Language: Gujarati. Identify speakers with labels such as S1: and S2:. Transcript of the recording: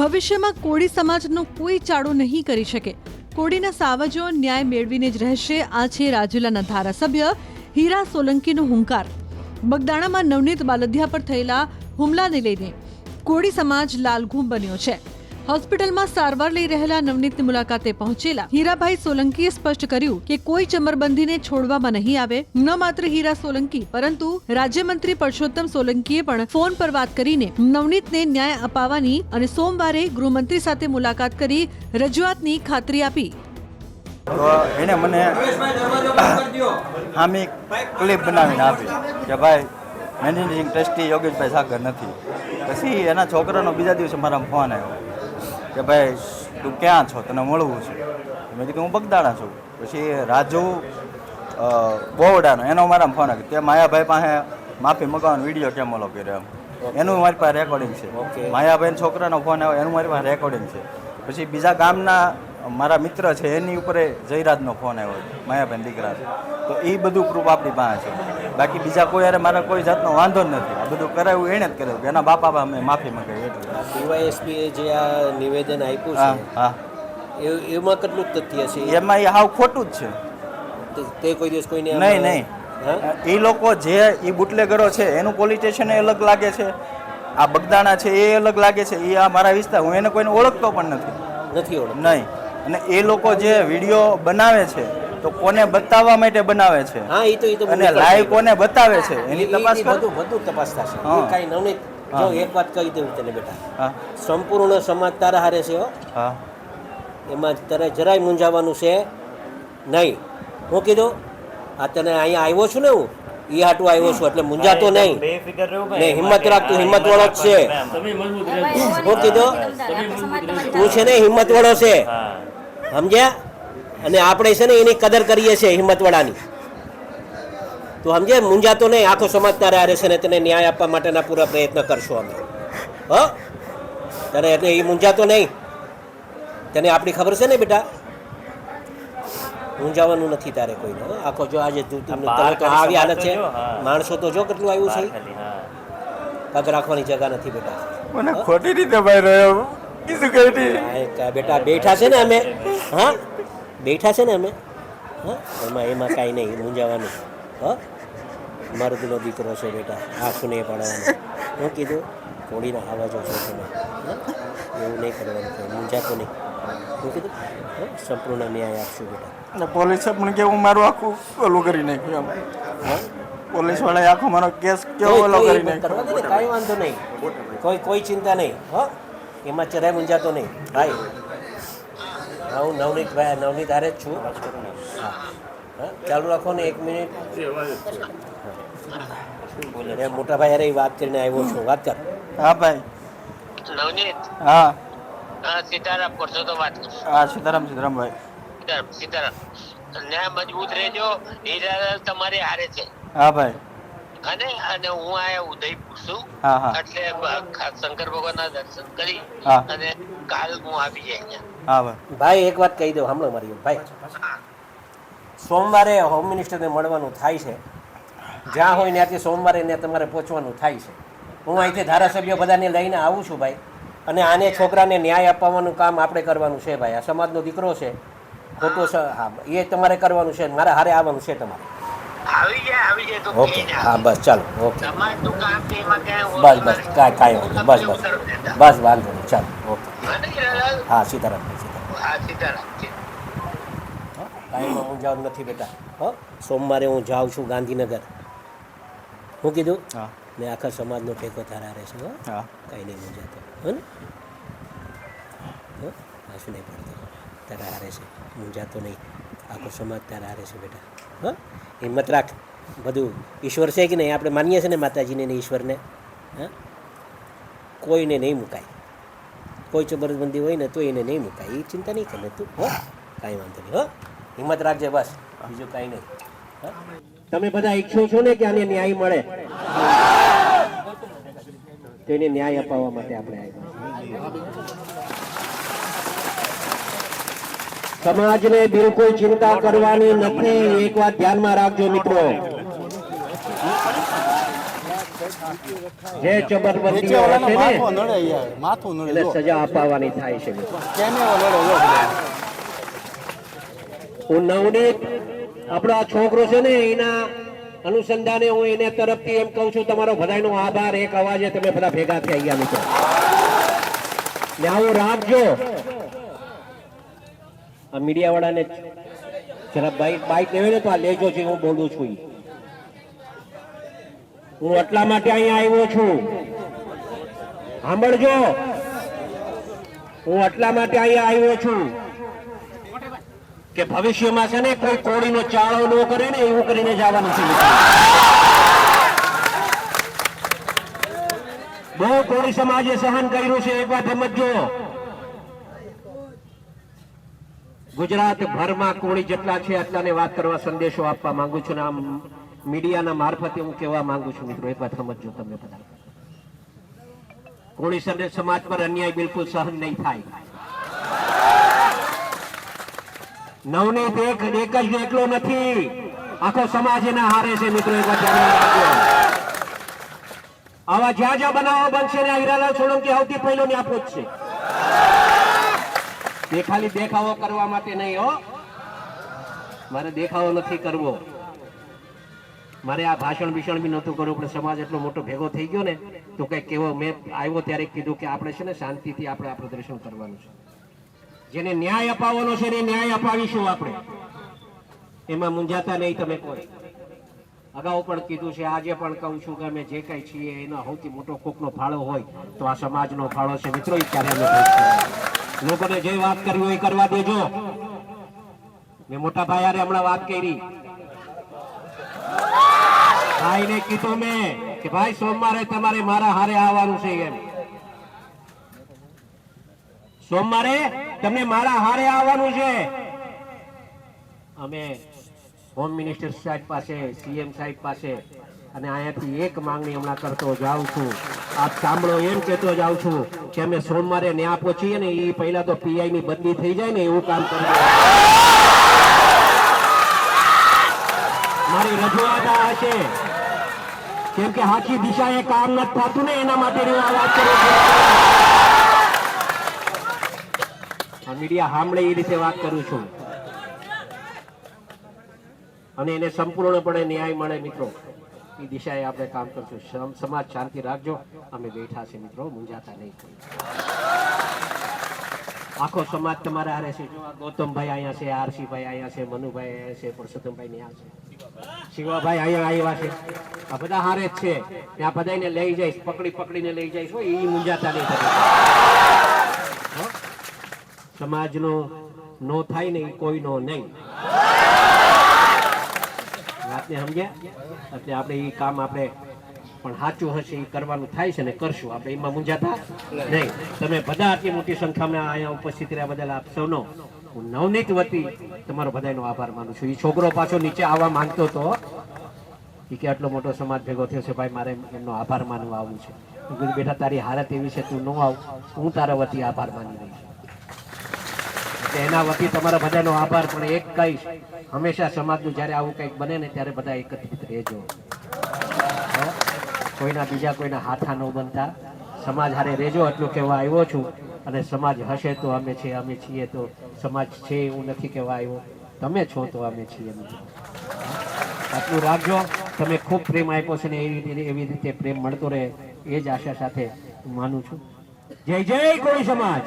S1: ભવિષ્યમાં કોળી સમાજનો કોઈ ચાળો નહીં કરી શકે. કોળીના સાવજો ન્યાય મેળવીને જ રહેશે. આ છે રાજુલાના ધારાસભ્ય હીરા સોલંકીનો હુંકાર. બગદાણામાં નવનીત બાલદિયા પર થયેલા હુમલાને લઈને કોળી સમાજ લાલઘૂમ બન્યો છે. હોસ્પિટલમાં સારવાર લઈ રહેલા નવનીતની મુલાકાતે પહોંચેલા હીરાભાઈ સોલંકીએ સ્પષ્ટ કર્યું કે કોઈ ચમરબંધીને છોડવામાં નહીં આવે. ન માત્ર હીરા સોલંકી પરંતુ રાજ્યમંત્રી પરસોત્તમ સોલંકીએ પણ ફોન પર વાત કરીને નવનીતને ન્યાય અપાવવાની અને સોમવારે ગૃહમંત્રી સાથે મુલાકાત કરી રજૂઆતની ખાતરી આપી.
S2: તો એને મને હામી ક્લિપ બનાવીને આપી કે ભાઈ મેનેજિંગ ટ્રસ્ટી યોગેશભાઈ સાગર નથી. પછી એના છોકરાનો બીજા દિવસે મારા ફોન આવ્યો કે ભાઈ તું ક્યાં છો, તને મળવું છે. મેં કીધું હું બગદાણા છું. પછી રાજુ બોવડાનો એનો મારા ફોન આવ્યો તે માયાભાઈ પાસે માફી મગાવવાનો વિડીયો કેમ ઓલો કર્યો એનું મારી પાસે રેકોર્ડિંગ છે. માયાભાઈ છોકરાનો ફોન આવ્યો એનું મારી પાસે રેકોર્ડિંગ છે. પછી બીજા ગામના મારા મિત્ર છે એની ઉપર જયરાજનો ફોન આવ્યો માયાભાઈ દીકરા છે. તો એ બધું પ્રૂફ આપણી પાસે છે. બાકી બીજા કોઈ યારે મારા કોઈ જાતનો વાંધો જ નથી. આ બધું કરાવ્યું એણે જ કર્યું. એના બાપા અમે માફી મંગાવી એટલે
S3: ડીવાયએસપીએ જે આ નિવેદન આપ્યું છે
S2: હા
S3: એમાં કેટલું તથ્ય છે?
S2: એમાં એ હાવ ખોટું જ છે.
S3: તે કોઈ દિવસ કોઈને
S2: નહીં એ લોકો જે એ બુટલેગરો છે એનું પોલીસ સ્ટેશન એ અલગ લાગે છે. આ બગદાણા છે એ અલગ લાગે છે. એ આ મારા વિસ્તાર હું એને કોઈને ઓળખતો પણ નથી
S3: ઓળખ
S2: નહીં. અને એ લોકો જે વિડીયો બનાવે છે તો કોને બતાવવા માટે બનાવે છે અને લાઈવ કોને બતાવે છે એની તપાસ
S3: બધું તપાસ થશે. કાંઈ નવનીત જો એક વાત કહી દઉં તને બેટા, સંપૂર્ણ સમાજ તારા હારે છે. એમાં તારે જરાય મૂંઝાવાનું છે નહીં. હું કીધું આ તને અહીંયા આવ્યો છું ને હું એ હાટું આવ્યો છું એટલે મૂંઝાતો નહીં. હિંમત રાખતું હિંમત વાળો જ છે. હું કીધું તું છે ને હિંમત વાળો છે સમજ્યા. અને આપણે છે ને એની કદર કરીએ છીએ હિંમતવાળાની. તો સમજે મૂંઝાતો નહીં. આખો સમાજ તારે હારે છે ને તને ન્યાય આપવા માટેના પૂરા પ્રયત્ન કરશો અમે. તને એટલે એ મૂંઝાતો નહીં. તને આપણી ખબર છે ને બેટા, મૂંઝાવાનું નથી તારે કોઈને. આખો જો આજે તમે તો આવી હાલત છે માણસો તો જો કેટલું આવ્યું છે. પગ રાખવાની જગા નથી બેટા.
S2: મને ખોટી રીતે ભાઈ રહ્યો
S3: બેટા બેઠા છે ને અમે. હા બેઠા છે ને અમે. એમાં કાંઈ નહીં મૂંઝાવાનું. મારો દિલો દીકરો છે બેટા, આંખું નહીં પડવાનું. હું કીધું કોળીના આવાજો છો તમે, એવું નહીં કરવાનું, મૂંઝાતો નહીં. હું કીધું સંપૂર્ણ ન્યાય આપશું બેટા.
S2: પોલીસે પણ કેવું મારું આખું ઓલું કરી નાખ્યું. પોલીસ વાળાએ આખો મારો કેસ કેવો ઓલો કરી નાખ્યો.
S3: કાંઈ વાંધો નહીં, કોઈ ચિંતા નહીં. એમાં જરાય મૂંઝાતો નહીં ભાઈ. હું નવનીત હારે જ છું. ચાલુ રાખો ને 1 મિનિટ. મોટા ભાઈ હારે વાત કરીને આવ્યો છું. વાત કર.
S2: હા ભાઈ.
S4: નવનીત.
S2: હા
S4: સીતારામ કરશો તો વાત કરશો.
S2: હા સીતારામ ભાઈ.
S4: સીતારામ ન્યાય મજબૂત રહેજો. હીરાલાલ તમારે હારે છે.
S2: હા ભાઈ.
S4: અને હું આયા ઉદયપુર છું. એટલે શંકર ભગવાનના દર્શન કરી અને કાલ હું આવી જાય.
S2: હા ભાઈ.
S3: ભાઈ એક વાત કહી દઉં હમણાં મારી ભાઈ. સોમવારે હોમ મિનિસ્ટરને મળવાનું થાય છે. જ્યાં હોય ત્યાંથી સોમવારે ને તમારે પહોંચવાનું થાય છે. હું અહીંથી ધારાસભ્યો બધાને લઈને આવું છું ભાઈ. અને આને છોકરાને ન્યાય અપાવવાનું કામ આપણે કરવાનું છે ભાઈ. આ સમાજનો દીકરો છે ખોટો. હા એ તમારે કરવાનું છે. મારે હારે આવવાનું છે તમારે.
S4: આવી જાય તો
S3: ઓકે હા બસ ચાલો. ઓકે
S4: તમારું કામ છે એમાં
S3: બસ કાંઈ વાંધો બસ વાંધો નહીં. ચાલો ઓકે. હા સીતારામ. કાંઈમાં મૂંઝાવ નથી બેટા. સોમવારે હું જાઉં છું ગાંધીનગર. હું કીધું ને આખા સમાજનો ટેકો તારા રહેશે. કાંઈ નહીં મૂંઝાતો. હે ને શું નહીં પડતો. તારા હારે છે, મૂંઝાતો નહીં. આખો સમાજ તારા હારે છે બેટા. હિંમત રાખ. બધું ઈશ્વર છે કે નહીં, આપણે માનીએ છીએ ને માતાજીને ને ઈશ્વરને. કોઈને નહીં મુકાય. કોઈ જબરદસ્તી હોય ને તો એને નહીં મુકાય. એ ચિંતા નહીં કરે તું. કાંઈ વાંધો નહીં. હિંમત રાખજે બસ, બીજું કાંઈ નહીં. તમે બધા ઈચ્છો છો ને કે આને ન્યાય મળે, તો એને ન્યાય અપાવવા માટે આપણે આવ્યા. સમાજને બિલકુલ ચિંતા કરવાની નથી. એક વાત ધ્યાનમાં રાખજો મિત્રો. જે ચબરબંધી એને સજા અપાવવાની થાય છે. હું નવનીત આપણો આ છોકરો છે ને એના અનુસંધાને હું એને તરફથી એમ કહું છું તમારો બધાનો આભાર. એક અવાજે તમે બધા ભેગા થઈ ગયા મિત્રો. ને આવું રાખજો. આ મીડિયા વાળાને જરા બાઈક લેવે ને તો આ લેજો છે હું બોલું છું. હું એટલા માટે અહીંયા આવ્યો છું, સાંભળજો. હું એટલા માટે અહીંયા આવ્યો છું કે ભવિષ્યમાં છે ને કોઈ કોળીનો ચાળો ન કરે ને એવું કરીને જવાનું છે. બહુ કોળી સમાજે સહન કર્યું છે. એક વાત સમજજો, ગુજરાત ભરમાં કોળી જેટલા છે એટલાને વાત કરવા સંદેશો આપવા માંગુ છું ને આમ મીડિયાના મારફતે હું કહેવા માંગુ છું મિત્રો. એક વાત સમજજો તમે બધા, કોળી સમાજ પર અન્યાય બિલકુલ સહન નહીં થાય. નવનીત એક જ એકલો નથી, આખો સમાજ એના હારે છે મિત્રો. એક વાત ધ્યાનમાં રાખજો. આવા જ્યાં જ્યાં બનાવો બનશે ને હીરાલાલ સોલંકી સૌથી પહેલો ને આપો જ છે. એ ખાલી દેખાવો કરવા માટે નહીં હો, મારે દેખાવો નથી કરવો, મારે આ ભાષણ ભીષણ બી નહોતું કરવું, પણ સમાજ એટલો મોટો ભેગો થઈ ગયો ને તો કઈક કેવો મેં આવ્યો ત્યારે કીધું કે આપણે છે ને શાંતિથી આપણે આ પ્રદર્શન કરવાનું છે. જેને ન્યાય અપાવવાનો છે ને ન્યાય અપાવીશું આપણે, એમાં મૂંઝાતા નહીં તમે કોઈ. અગાઉ પણ કીધું છે, આજે પણ કહું છું કે અમે જે કઈ છીએ એનો સૌથી મોટો કોકનો ફાળો હોય તો આ સમાજનો ફાળો છે મિત્રો. એ ક્યારે લોકોને જે વાત કરવી હોય કરવા દેજો. મેં મોટા ભાઈ હારે હમણાં વાત કરી, ભાઈને કીધું મેં કે ભાઈ સોમવારે તમારે મારા હારે આવવાનું છે. એમ સોમવારે તમને મારા હારે આવવાનું છે. અમે હોમ મિનિસ્ટર સાહેબ પાસે, સીએમ સાહેબ પાસે અને અહીંયાથી એક માંગણી હમણાં કરતો જાઉં છું. આપ સાંભળો, એમ કહેતો જાઉં છું કે અમે સોમવારે ન્યા પહોંચીએ ને એ પહેલા તો પીઆઈ ની બદલી થઈ જાય ને એવું કામ કરવું. મારી રજૂઆત આ હશે, કેમ કે સાચી દિશાએ કામ નથી થતું ને એના માટે હું આ વાત કરું છું. મીડિયા સાંભળે એ રીતે વાત કરું છું અને એને સંપૂર્ણપણે ન્યાય મળે મિત્રો, એ દિશાએ આપણે કામ કરશું. સમાજ શાંતિ રાખજો, અમે બેઠા છે મિત્રો, મૂંઝાતા નહીં. આખો સમાજ તમારા હારે છે. જો આ ગૌતમભાઈ અહીંયા છે, આરસીભાઈ અહીંયા છે, મનુભાઈ અહીંયા છે, પરસોત્તમભાઈ ત્યાં છે, શિવાભાઈ અહીંયા આવ્યા છે. આ બધા હારે જ છે. ત્યાં બધાને લઈ જઈશ, પકડીને લઈ જઈશ. એ મૂંઝાતા નહીં. સમાજનો નો થાય ને એ કોઈનો નહીં. વાતને સમજ્યા? એટલે આપણે એ કામ આપણે પણ સાચું હશે એ કરવાનું થાય છે ને કરશું આપણે, એમાં મૂંઝાતા નહીં. તમે બધા આટલી મોટી સંખ્યામાં અહીંયા ઉપસ્થિત રહ્યા બદલ આપ સૌનો હું નવનીત વતી તમારો બધાનો આભાર માનું છું. એ છોકરો પાછો નીચે આવવા માંગતો હતો કે આટલો મોટો સમાજ ભેગો થયો છે, ભાઈ મારે એમનો આભાર માનવા આવવું છે. બેટા તારી હાલત એવી છે, તું ન આવ, હું તારા વતી આભાર માની રહીશ. એના વતી તમારા બધાનો આભાર. પણ એક કહીશ, હંમેશા સમાજનું જ્યારે આવું કંઈક બને ને ત્યારે બધા એકત્રિત રહેજો. કોઈના બીજા કોઈના હાથા ન બનતા, સમાજ હારે રહેજો એટલું કહેવા આવ્યો છું. અને સમાજ હશે તો અમે છીએ, અમે છીએ તો સમાજ છે એવું નથી કહેવા આવ્યો. તમે છો તો અમે છીએ. આટલું રાખજો. તમે ખૂબ પ્રેમ આપ્યો છે ને એવી રીતે પ્રેમ મળતો રહે એ જ આશા સાથે માનું છું. જય જય કોળી સમાજ.